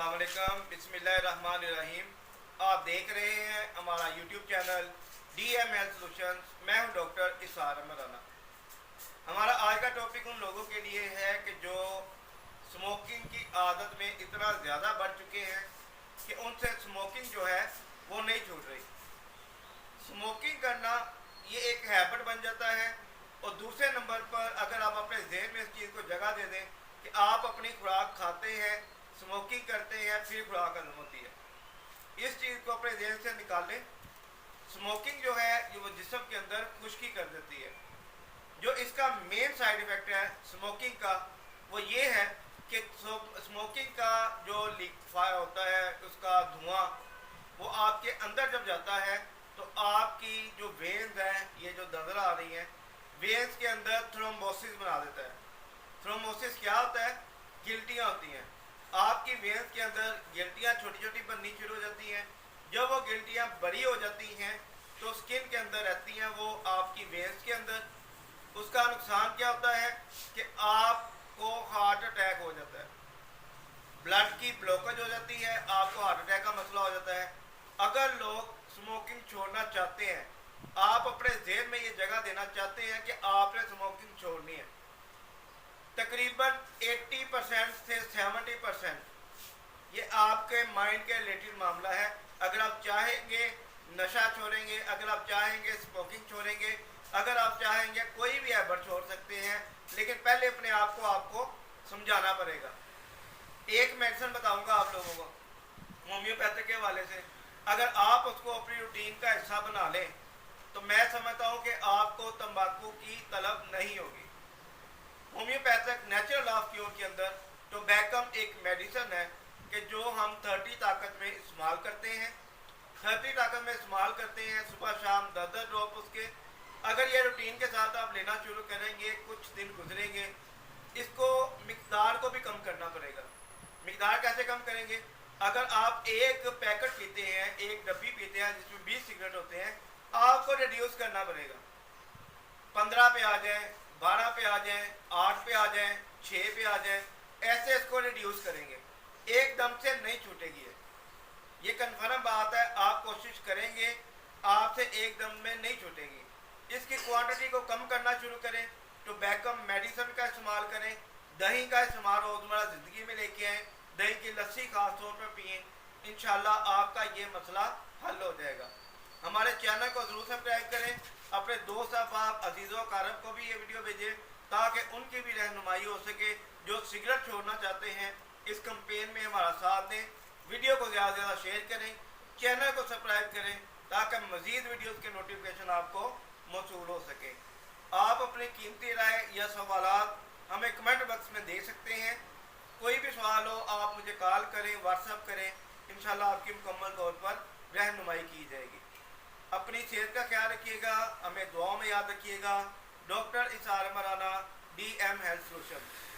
अस्सलाम वालेकुम, बिस्मिल्लाहिर्रहमानिर्रहीम। आप देख रहे हैं हमारा YouTube channel DM health solutions. मैं हूं डॉक्टर इसार अहमद राना। हमारा आज का टॉपिक उन लोगों के लिए है कि जो स्मोकिंग की आदत में इतना ज़्यादा बढ़ चुके हैं कि उनसे स्मोकिंग जो है वो नहीं छूट रही। स्मोकिंग करना ये एक हैबिट बन जाता है। और दूसरे नंबर पर अगर आप अपने जहन में इस चीज़ को जगह दे दें कि आप अपनी खुराक खाते हैं, स्मोकिंग करते हैं, फिर खुराक हजम होती है, इस चीज़ को अपने जहन से निकाल लें। स्मोकिंग जो है ये वो जिस्म के अंदर खुश्की कर देती है। जो इसका मेन साइड इफ़ेक्ट है स्मोकिंग का वो ये है कि स्मोकिंग का जो लीक होता है, उसका धुआं वो आपके अंदर जब जाता है तो आपकी जो वेन्स हैं, ये जो दर्द आ रही हैं, वेन्स के अंदर थ्रोम्बोसिस बना देता है। थ्रोम्बोसिस क्या होता है? गिल्टियाँ होती हैं। आपकी वेन्स के अंदर गिल्टियाँ छोटी छोटी बननी शुरू हो जाती हैं। जब वो गिल्टियाँ बड़ी हो जाती हैं तो स्किन के अंदर रहती हैं, वो आपकी वेन्स के अंदर। उसका नुकसान क्या होता है कि आपको हार्ट अटैक हो जाता है, ब्लड की ब्लॉकेज हो जाती है, आपको हार्ट अटैक का मसला हो जाता है। अगर लोग स्मोकिंग छोड़ना चाहते हैं, आप अपने जेहन में ये जगह देना चाहते हैं कि आपने स्मोकिंग छोड़नी है, तकरीबन 80% से 70% ये आपके माइंड के रिलेटेड मामला है। अगर आप चाहेंगे नशा छोड़ेंगे, अगर आप चाहेंगे स्मोकिंग छोड़ेंगे, अगर आप चाहेंगे कोई भी हैबिट छोड़ सकते हैं, लेकिन पहले अपने आप को आपको समझाना पड़ेगा। एक मेडिसिन बताऊंगा आप लोगों को होम्योपैथिक के हवाले से। अगर आप उसको अपनी रूटीन का हिस्सा बना लें तो मैं समझता हूँ कि आपको तंबाकू की तलब नहीं होगी। होम्योपैथिक नेचुरल ऑफ क्योर के अंदर टोबैकम एक मेडिसिन है कि जो हम 30 ताकत में इस्तेमाल करते हैं। 30 ताकत में इस्तेमाल करते हैं, सुबह शाम 10-10 ड्रॉप उसके। अगर ये रूटीन के साथ आप लेना शुरू करेंगे, कुछ दिन गुजरेंगे, इसको मिकदार को भी कम करना पड़ेगा। मिकदार कैसे कम करेंगे? अगर आप एक पैकेट पीते हैं, एक डब्बी पीते हैं जिसमें 20 सिगरेट होते हैं, आपको रिड्यूस करना पड़ेगा। 15 पे आ जाए, 12 पे आ जाए, 8 पे आ जाए, 6 पे आ जाए, ऐसे इसको रिड्यूस करेंगे। एकदम से नहीं छूटेगी ये कन्फर्म बात है। आप कोशिश करेंगे, आपसे एकदम में नहीं छूटेगी। इसकी क्वांटिटी को कम करना शुरू करें। टोबैकम मेडिसिन का इस्तेमाल करें, दही का इस्तेमाल रोज़मर्रा ज़िंदगी में लेके आएँ, दही की लस्सी खास तौर पर पिएँ, इंशाल्लाह आपका ये मसला हल हो जाएगा। हमारे चैनल को ज़रूर सब्सक्राइब करें, अपने दोस्त अहबाब अजीज़ों कारब को भी ये वीडियो भेजें ताकि उनकी भी रहनुमाई हो सके जो सिगरेट छोड़ना चाहते हैं। इस कैंपेन में हमारा साथ दें, वीडियो को ज़्यादा से ज़्यादा शेयर करें, चैनल को सब्सक्राइब करें ताकि मज़ीद वीडियोस के नोटिफिकेशन आपको मौसूल हो सके। आप अपनी कीमती राय या सवालात हमें कमेंट बॉक्स में दे सकते हैं। कोई भी सवाल हो आप मुझे कॉल करें, व्हाट्सअप करें, इंशाल्लाह आपकी मुकम्मल तौर पर रहनुमाई की जाएगी। अपनी सेहत का ख्याल रखिएगा, हमें दुआओं में याद रखिएगा। Doctor Isar Ahmad Rana, DM health solutions.